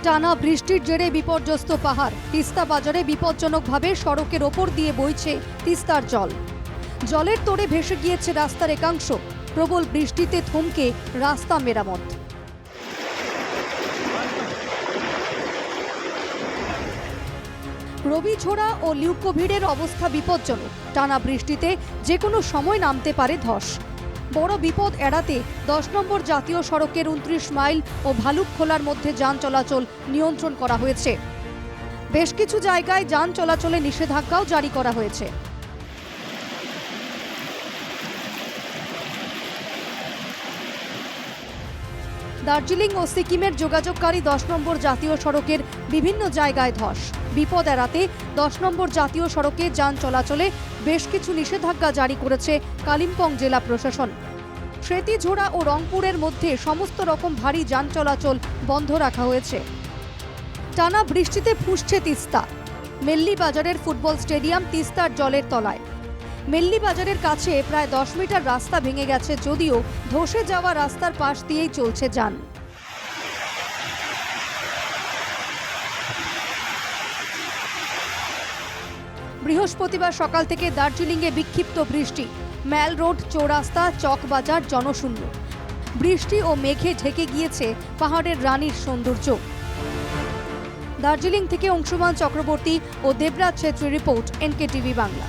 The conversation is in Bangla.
টানা বৃষ্টির জেরে বিপর্যস্ত পাহাড়। তিস্তা বাজারে বিপজ্জনকভাবে সড়কের ওপর দিয়ে বইছে তিস্তার জল। জলের তোড়ে ভেসে গিয়েছে রাস্তার একাংশ। প্রবল বৃষ্টিতে থমকে রাস্তা মেরামত। রবিঝোড়া ও লিউকোভিডের অবস্থা বিপজ্জনক। টানা বৃষ্টিতে যে কোনো সময় নামতে পারে ধস। বড় বিপদ এড়াতে 10 নম্বর জাতীয় সড়কের 29 মাইল ও ভালুকখোলার মধ্যে যান চলাচল নিয়ন্ত্রণ করা হয়েছে। বেশ কিছু জায়গায় যান চলাচলে নিষেধাজ্ঞাও জারি করা হয়েছে। দার্জিলিং ও সিকিমের যোগাযোগকারী 10 নম্বর জাতীয় সড়কের বিভিন্ন জায়গায় ধস। বিপদ এড়াতে 10 নম্বর জাতীয় সড়কে যান চলাচলে বেশ কিছু নিষেধাজ্ঞা জারি করেছে কালিম্পং জেলা প্রশাসন। সেতিঝোড়া ও রংপুরের মধ্যে সমস্ত রকম ভারী যান চলাচল বন্ধ রাখা হয়েছে। টানা বৃষ্টিতে ফুঁসছে তিস্তা। মেল্লি বাজারের ফুটবল স্টেডিয়াম তিস্তার জলের তলায়। মেল্লি বাজারের কাছে প্রায় 10 মিটার রাস্তা ভেঙে গেছে, যদিও ধসে যাওয়া রাস্তার পাশ দিয়েই চলছে যান। বৃহস্পতিবার সকাল থেকে দার্জিলিংয়ে বিক্ষিপ্ত বৃষ্টি। ম্যাল রোড, চৌরাস্তা, চকবাজার জনশূন্য। বৃষ্টি ও মেঘে ঢেকে গিয়েছে পাহাড়ের রানীর সৌন্দর্য। দার্জিলিং থেকে অংশুমান চক্রবর্তী ও দেবরাজ ছেত্রীর রিপোর্ট, NKTV বাংলা।